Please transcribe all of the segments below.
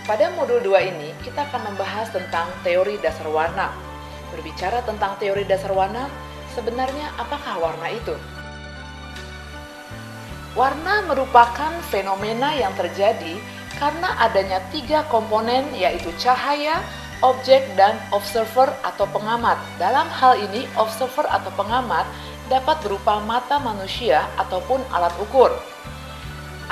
Pada modul 2 ini, kita akan membahas tentang teori dasar warna. Berbicara tentang teori dasar warna, sebenarnya apakah warna itu? Warna merupakan fenomena yang terjadi karena adanya 3 komponen, yaitu cahaya, objek, dan observer atau pengamat. Dalam hal ini, observer atau pengamat dapat berupa mata manusia ataupun alat ukur.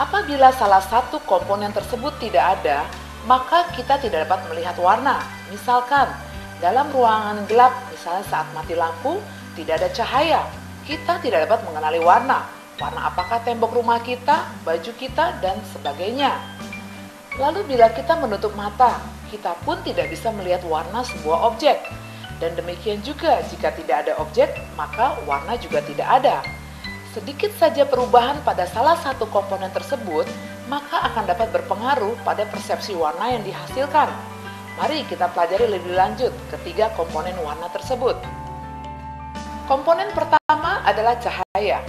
Apabila salah satu komponen tersebut tidak ada, maka kita tidak dapat melihat warna. Misalkan, dalam ruangan gelap, misalnya saat mati lampu, tidak ada cahaya. Kita tidak dapat mengenali warna. Warna apakah tembok rumah kita, baju kita, dan sebagainya. Lalu bila kita menutup mata, kita pun tidak bisa melihat warna sebuah objek. Dan demikian juga jika tidak ada objek, maka warna juga tidak ada. Sedikit saja perubahan pada salah satu komponen tersebut, maka akan dapat berpengaruh pada persepsi warna yang dihasilkan. Mari kita pelajari lebih lanjut ketiga komponen warna tersebut. Komponen pertama adalah cahaya.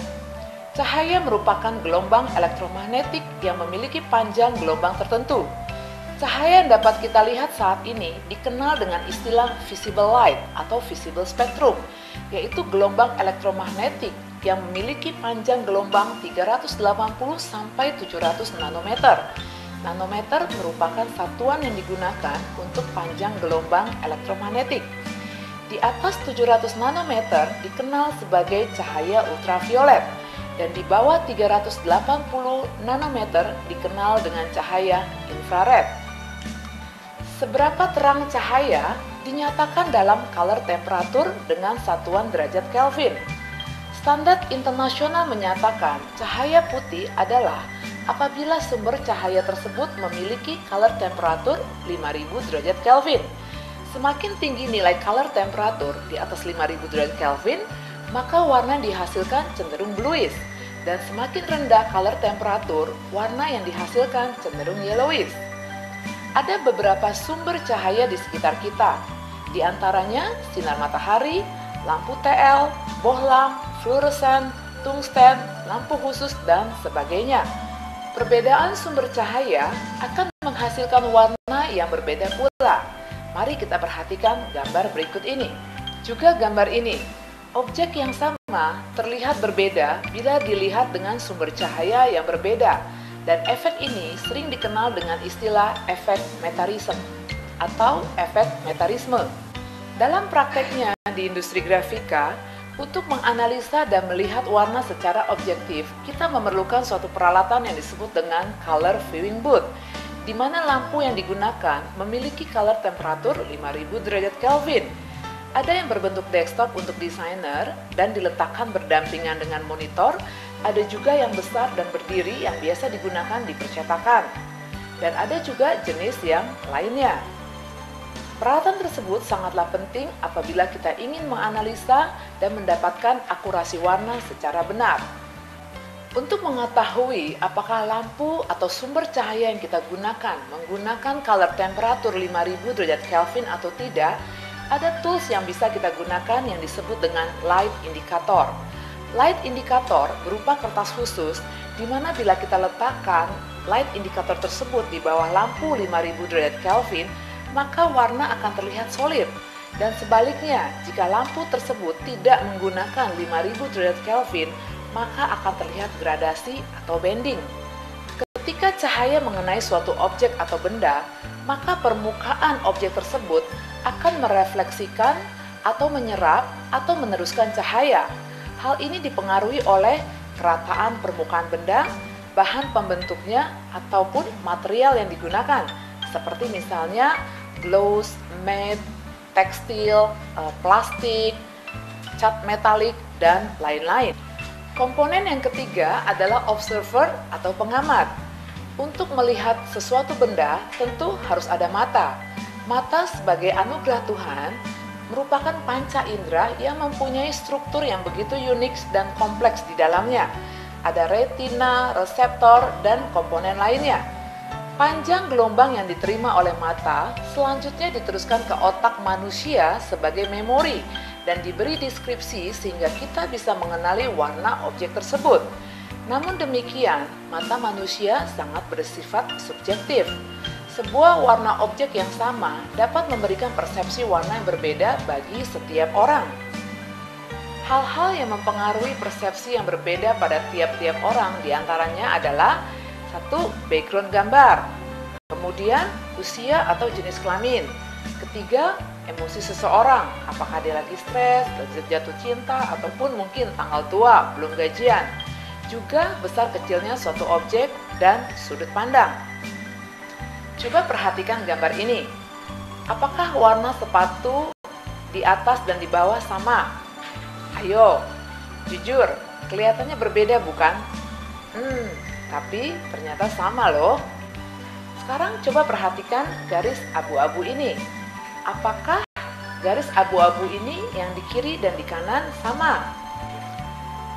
Cahaya merupakan gelombang elektromagnetik yang memiliki panjang gelombang tertentu. Cahaya yang dapat kita lihat saat ini dikenal dengan istilah visible light atau visible spectrum, yaitu gelombang elektromagnetik yang memiliki panjang gelombang 380 sampai 700 nanometer. Nanometer merupakan satuan yang digunakan untuk panjang gelombang elektromagnetik. Di atas 700 nanometer dikenal sebagai cahaya ultraviolet, dan di bawah 380 nanometer dikenal dengan cahaya infrared. Seberapa terang cahaya dinyatakan dalam color temperature dengan satuan derajat Kelvin. Standar internasional menyatakan cahaya putih adalah apabila sumber cahaya tersebut memiliki color temperature 5000 derajat Kelvin. Semakin tinggi nilai color temperature di atas 5000 derajat Kelvin, maka warna yang dihasilkan cenderung bluish, dan semakin rendah color temperature, warna yang dihasilkan cenderung yellowish. Ada beberapa sumber cahaya di sekitar kita, di antaranya sinar matahari, lampu TL, bohlam, fluoresen, tungsten, lampu khusus, dan sebagainya. Perbedaan sumber cahaya akan menghasilkan warna yang berbeda pula. Mari kita perhatikan gambar berikut ini. Juga gambar ini. Objek yang sama terlihat berbeda bila dilihat dengan sumber cahaya yang berbeda, dan efek ini sering dikenal dengan istilah efek metarisme atau efek metarisme. Dalam prakteknya di industri grafika, untuk menganalisa dan melihat warna secara objektif, kita memerlukan suatu peralatan yang disebut dengan color viewing booth, di mana lampu yang digunakan memiliki color temperature 5000 derajat Kelvin. Ada yang berbentuk desktop untuk desainer dan diletakkan berdampingan dengan monitor, ada juga yang besar dan berdiri yang biasa digunakan di percetakan. Dan ada juga jenis yang lainnya. Peralatan tersebut sangatlah penting apabila kita ingin menganalisa dan mendapatkan akurasi warna secara benar. Untuk mengetahui apakah lampu atau sumber cahaya yang kita gunakan menggunakan color temperature 5000 derajat Kelvin atau tidak, ada tools yang bisa kita gunakan yang disebut dengan light indicator. Light indicator berupa kertas khusus di mana bila kita letakkan light indicator tersebut di bawah lampu 5000 derajat Kelvin, maka warna akan terlihat solid. Dan sebaliknya, jika lampu tersebut tidak menggunakan 5000 derajat Kelvin, maka akan terlihat gradasi atau bending. Ketika cahaya mengenai suatu objek atau benda, maka permukaan objek tersebut akan merefleksikan atau menyerap atau meneruskan cahaya. Hal ini dipengaruhi oleh kerataan permukaan benda, bahan pembentuknya, ataupun material yang digunakan, seperti misalnya gloss, matte, tekstil, plastik, cat metalik, dan lain-lain. Komponen yang ketiga adalah observer atau pengamat. Untuk melihat sesuatu benda, tentu harus ada mata. Mata sebagai anugerah Tuhan merupakan panca indera yang mempunyai struktur yang begitu unik dan kompleks di dalamnya. Ada retina, reseptor, dan komponen lainnya. Panjang gelombang yang diterima oleh mata selanjutnya diteruskan ke otak manusia sebagai memori dan diberi deskripsi sehingga kita bisa mengenali warna objek tersebut. Namun demikian, mata manusia sangat bersifat subjektif. Sebuah warna objek yang sama dapat memberikan persepsi warna yang berbeda bagi setiap orang. Hal-hal yang mempengaruhi persepsi yang berbeda pada tiap-tiap orang diantaranya adalah 1. Background gambar, kemudian usia atau jenis kelamin, ketiga emosi seseorang, apakah dia lagi stres, jatuh cinta, ataupun mungkin tanggal tua, belum gajian, juga besar kecilnya suatu objek dan sudut pandang. Coba perhatikan gambar ini. Apakah warna sepatu di atas dan di bawah sama? Ayo, jujur, kelihatannya berbeda bukan? Tapi ternyata sama loh. Sekarang coba perhatikan garis abu-abu ini. Apakah garis abu-abu ini yang di kiri dan di kanan sama?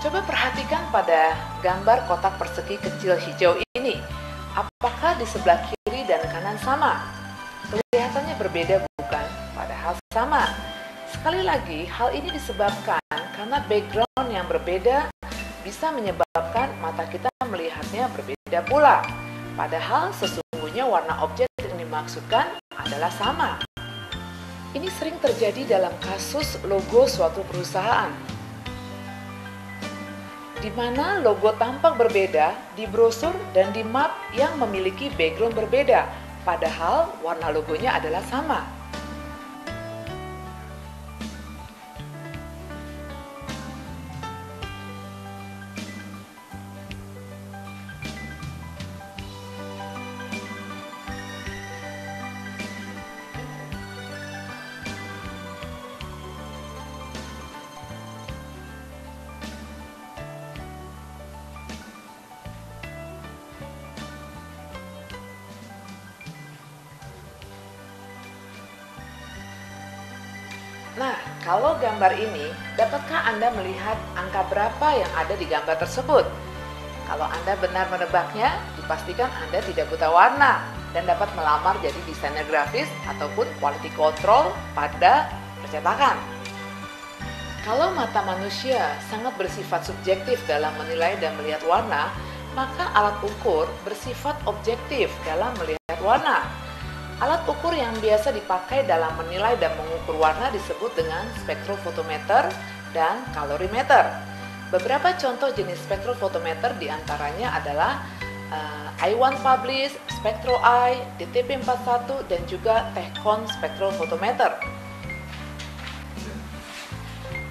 Coba perhatikan pada gambar kotak persegi kecil hijau ini. Apakah di sebelah kiri dan kanan sama? Kelihatannya berbeda bukan? Padahal sama. Sekali lagi, hal ini disebabkan karena background yang berbeda bisa menyebabkan mata kita melihatnya berbeda pula. Padahal sesungguhnya warna objek yang dimaksudkan adalah sama. Ini sering terjadi dalam kasus logo suatu perusahaan, di mana logo tampak berbeda di brosur dan di map yang memiliki background berbeda, padahal warna logonya adalah sama. Nah, kalau gambar ini, dapatkah Anda melihat angka berapa yang ada di gambar tersebut? Kalau Anda benar menebaknya, dipastikan Anda tidak buta warna dan dapat melamar jadi desainer grafis ataupun quality control pada percetakan. Kalau mata manusia sangat bersifat subjektif dalam menilai dan melihat warna, maka alat ukur bersifat objektif dalam melihat warna. Alat ukur yang biasa dipakai dalam menilai dan mengukur warna disebut dengan spektrofotometer dan kalorimeter. Beberapa contoh jenis spektrofotometer diantaranya adalah I1 Publish, Spectro Eye, DTP41, dan juga Tehcon spektrofotometer.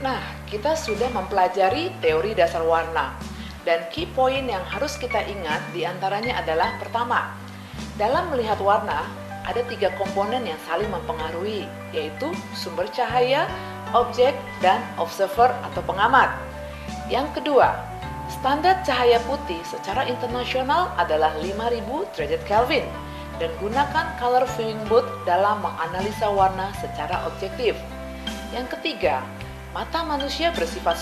Nah, kita sudah mempelajari teori dasar warna. Dan key point yang harus kita ingat diantaranya adalah pertama, dalam melihat warna, ada 3 komponen yang saling mempengaruhi, yaitu sumber cahaya, objek, dan observer atau pengamat. Yang kedua, standar cahaya putih secara internasional adalah 5000 derajat Kelvin dan gunakan color viewing booth dalam menganalisa warna secara objektif. Yang ketiga, mata manusia bersifat